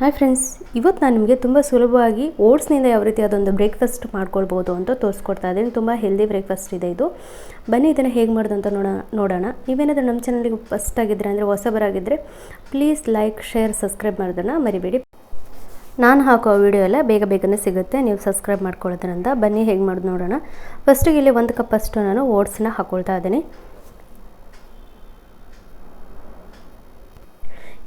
Hi friends, ಇವತ್ತು ನಾನು ನಿಮಗೆ ತುಂಬ ಸುಲಭವಾಗಿ ಓಟ್ಸ್ನಿಂದ ಯಾವ ರೀತಿ ಅದೊಂದು ಬ್ರೇಕ್ಫಾಸ್ಟ್ ಮಾಡ್ಕೊಳ್ಬೋದು ಅಂತ ತೋರಿಸ್ಕೊಡ್ತಾ ಇದ್ದೀನಿ. ತುಂಬ ಹೆಲ್ದಿ ಬ್ರೇಕ್ಫಾಸ್ಟ್ ಇದೆ ಇದು. ಬನ್ನಿ ಇದನ್ನು ಹೇಗೆ ಮಾಡೋದು ಅಂತ ನೋಡೋಣ. ನೀವೇನಾದರೂ ನಮ್ಮ ಚಾನಲ್ಗೆ ಫಸ್ಟ್ ಆಗಿದ್ದರೆ ಅಂದರೆ ಹೊಸಬರಾಗಿದ್ದರೆ ಪ್ಲೀಸ್ ಲೈಕ್, ಶೇರ್, ಸಬ್ಸ್ಕ್ರೈಬ್ ಮಾಡೋದನ್ನು ಮರಿಬೇಡಿ. ನಾನು ಹಾಕೋ ವಿಡಿಯೋ ಎಲ್ಲ ಬೇಗನೆ ಸಿಗುತ್ತೆ ನೀವು ಸಬ್ಸ್ಕ್ರೈಬ್ ಮಾಡ್ಕೊಳ್ಳೋದ್ರಿಂದ. ಬನ್ನಿ ಹೇಗೆ ಮಾಡೋದು ನೋಡೋಣ. ಫಸ್ಟಿಗೆ ಇಲ್ಲಿ 1 ಕಪ್ ಅಷ್ಟು ನಾನು ಓಟ್ಸನ್ನ ಹಾಕ್ಕೊಳ್ತಾ ಇದ್ದೀನಿ.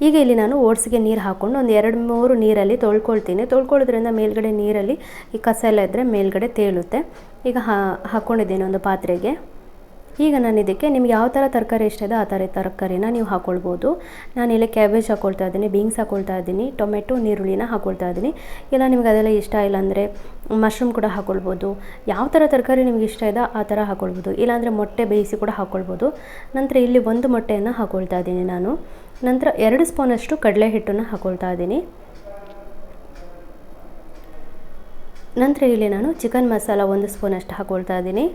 ಈಗ ಇಲ್ಲಿ ನಾನು ಓಟ್ಸ್ಗೆ ನೀರು ಹಾಕ್ಕೊಂಡು ಒಂದು 2-3 ನೀರಲ್ಲಿ ತೊಳ್ಕೊಳ್ತೀನಿ. ತೊಳ್ಕೊಳ್ಳೋದ್ರಿಂದ ಮೇಲ್ಗಡೆ ನೀರಲ್ಲಿ ಈ ಕಸ ಎಲ್ಲ ಇದ್ದರೆ ಮೇಲ್ಗಡೆ ತೇಲುತ್ತೆ. ಈಗ ಹಾಕ್ಕೊಂಡಿದ್ದೀನಿ ಒಂದು ಪಾತ್ರೆಗೆ. ಈಗ ನಾನು ಇದಕ್ಕೆ ನಿಮ್ಗೆ ಯಾವ ಥರ ತರಕಾರಿ ಇಷ್ಟ ಇದೆ ಆ ಥರ ತರಕಾರಿನ ನೀವು ಹಾಕ್ಕೊಳ್ಬೋದು. ನಾನಿಲ್ಲಿ ಕ್ಯಾಬೇಜ್ ಹಾಕ್ಕೊಳ್ತಾ ಇದ್ದೀನಿ, ಬೀನ್ಸ್ ಹಾಕ್ಕೊಳ್ತಾ ಇದ್ದೀನಿ, ಟೊಮೆಟೊ, ನೀರುಳ್ಳಿನ ಹಾಕ್ಕೊಳ್ತಾ ಇದ್ದೀನಿ. ಇಲ್ಲ ನಿಮ್ಗೆ ಅದೆಲ್ಲ ಇಷ್ಟ ಇಲ್ಲ ಅಂದರೆ ಮಶ್ರೂಮ್ ಕೂಡ ಹಾಕ್ಕೊಳ್ಬೋದು. ಯಾವ ಥರ ತರಕಾರಿ ನಿಮ್ಗೆ ಇಷ್ಟ ಇದೆ ಆ ಥರ ಹಾಕ್ಕೊಳ್ಬೋದು. ಇಲ್ಲಾಂದರೆ ಮೊಟ್ಟೆ ಬೇಯಿಸಿ ಕೂಡ ಹಾಕ್ಕೊಳ್ಬೋದು. ನಂತರ ಇಲ್ಲಿ 1 ಮೊಟ್ಟೆಯನ್ನು ಹಾಕ್ಕೊಳ್ತಾ ಇದ್ದೀನಿ ನಾನು. ನಂತರ 2 ಸ್ಪೂನಷ್ಟು ಕಡಲೆ ಹಿಟ್ಟನ್ನು ಹಾಕ್ಕೊಳ್ತಾ ಇದ್ದೀನಿ. ನಂತರ ಇಲ್ಲಿ ನಾನು ಚಿಕನ್ ಮಸಾಲ 1 ಸ್ಪೂನಷ್ಟು ಹಾಕ್ಕೊಳ್ತಾ ಇದ್ದೀನಿ.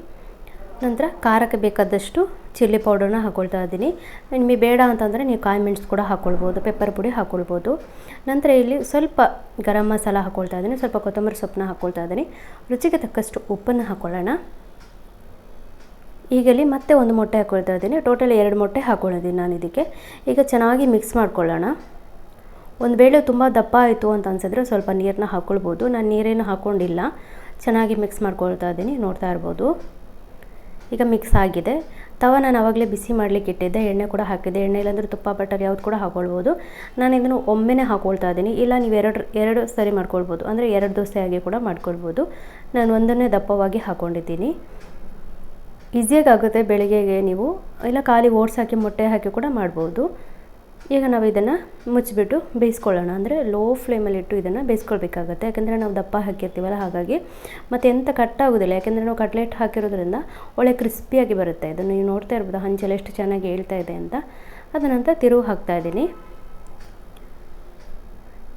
ನಂತರ ಖಾರಕ್ಕೆ ಬೇಕಾದಷ್ಟು ಚಿಲ್ಲಿ ಪೌಡರ್ನ ಹಾಕ್ಕೊಳ್ತಾ ಇದ್ದೀನಿ. ನಿಮಗೆ ಬೇಡ ಅಂತಂದರೆ ನೀವು ಕಾಯಿ ಮೆಣಸು ಕೂಡ ಹಾಕ್ಕೊಳ್ಬೋದು, ಪೆಪ್ಪರ್ ಪುಡಿ ಹಾಕ್ಕೊಳ್ಬೋದು. ನಂತರ ಇಲ್ಲಿ ಸ್ವಲ್ಪ ಗರಂ ಮಸಾಲ ಹಾಕ್ಕೊಳ್ತಾ ಇದ್ದೀನಿ, ಸ್ವಲ್ಪ ಕೊತ್ತಂಬರಿ ಸೊಪ್ಪನ್ನ ಹಾಕ್ಕೊಳ್ತಾ ಇದ್ದೀನಿ. ರುಚಿಗೆ ತಕ್ಕಷ್ಟು ಉಪ್ಪನ್ನು ಹಾಕ್ಕೊಳ್ಳೋಣ. ಈಗ ಇಲ್ಲಿ ಮತ್ತೆ 1 ಮೊಟ್ಟೆ ಹಾಕ್ಕೊಳ್ತಾ ಇದ್ದೀನಿ. ಟೋಟಲ್ 2 ಮೊಟ್ಟೆ ಹಾಕ್ಕೊಂಡಿದ್ದೀನಿ ನಾನು ಇದಕ್ಕೆ. ಈಗ ಚೆನ್ನಾಗಿ ಮಿಕ್ಸ್ ಮಾಡ್ಕೊಳ್ಳೋಣ. ಒಂದು ವೇಳೆ ತುಂಬ ದಪ್ಪ ಆಯಿತು ಅಂತ ಅನಿಸಿದ್ರೆ ಸ್ವಲ್ಪ ನೀರನ್ನ ಹಾಕ್ಕೊಳ್ಬೋದು. ನಾನು ನೀರೇನು ಹಾಕ್ಕೊಂಡಿಲ್ಲ, ಚೆನ್ನಾಗಿ ಮಿಕ್ಸ್ ಮಾಡ್ಕೊಳ್ತಾ ಇದ್ದೀನಿ, ನೋಡ್ತಾ ಇರ್ಬೋದು. ಈಗ ಮಿಕ್ಸ್ ಆಗಿದೆ. ತವ ನಾನು ಆವಾಗಲೇ ಬಿಸಿ ಮಾಡಲಿಕ್ಕೆ ಇಟ್ಟಿದ್ದೆ, ಎಣ್ಣೆ ಕೂಡ ಹಾಕಿದ್ದೆ. ಎಣ್ಣೆ ಇಲ್ಲಾಂದರೆ ತುಪ್ಪ, ಬಟರ್ ಯಾವ್ದು ಕೂಡ ಹಾಕ್ಕೊಳ್ಬೋದು. ನಾನು ಇದನ್ನು ಒಮ್ಮೆನೇ ಹಾಕ್ಕೊಳ್ತಾ ಇದ್ದೀನಿ. ಇಲ್ಲ ನೀವು ಎರಡು ಸರಿ ಮಾಡ್ಕೊಳ್ಬೋದು, ಅಂದರೆ 2 ದೋಸೆ ಆಗಿ ಕೂಡ ಮಾಡ್ಕೊಳ್ಬೋದು. ನಾನು ಒಂದನ್ನೇ ದಪ್ಪವಾಗಿ ಹಾಕ್ಕೊಂಡಿದ್ದೀನಿ. ಈಸಿಯಾಗಿ ಆಗುತ್ತೆ ಬೆಳಿಗ್ಗೆಗೆ. ನೀವು ಇಲ್ಲ ಖಾಲಿ ಓಟ್ಸ್ ಹಾಕಿ ಮೊಟ್ಟೆ ಹಾಕಿ ಕೂಡ ಮಾಡ್ಬೋದು. ಈಗ ನಾವು ಇದನ್ನು ಮುಚ್ಚಿಬಿಟ್ಟು ಬೇಯಿಸ್ಕೊಳ್ಳೋಣ. ಅಂದರೆ ಲೋ ಫ್ಲೇಮಲ್ಲಿಟ್ಟು ಇದನ್ನು ಬೇಯಿಸ್ಕೊಳ್ಬೇಕಾಗುತ್ತೆ. ಯಾಕೆಂದರೆ ನಾವು ದಪ್ಪ ಹಾಕಿರ್ತೀವಲ್ಲ, ಹಾಗಾಗಿ ಮತ್ತು ಎಂಥ ಕಟ್ಟಾಗೋದಿಲ್ಲ. ಯಾಕೆಂದರೆ ನಾವು ಕಟ್ಲೆಟ್ ಹಾಕಿರೋದ್ರಿಂದ ಒಳ್ಳೆ ಕ್ರಿಸ್ಪಿಯಾಗಿ ಬರುತ್ತೆ. ಇದನ್ನು ನೀವು ನೋಡ್ತಾ ಇರ್ಬೋದು ಹಂಚೆಲ್ಲ ಎಷ್ಟು ಚೆನ್ನಾಗಿ ಹೇಳ್ತಾ ಇದೆ ಅಂತ. ಅದನಂತರ ತಿರುವು ಹಾಕ್ತಾಯಿದ್ದೀನಿ.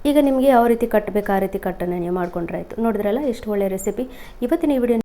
ಈಗ ನಿಮಗೆ ಯಾವ ರೀತಿ ಕಟ್ಟಬೇಕು ಆ ರೀತಿ ಕಟ್ಟನ್ನು ನೀವು ಮಾಡ್ಕೊಂಡ್ರೆ ಆಯಿತು. ನೋಡಿದ್ರಲ್ಲ ಎಷ್ಟು ಒಳ್ಳೆಯ ರೆಸಿಪಿ. ಇವತ್ತಿನ ಈ ವಿಡಿಯೋ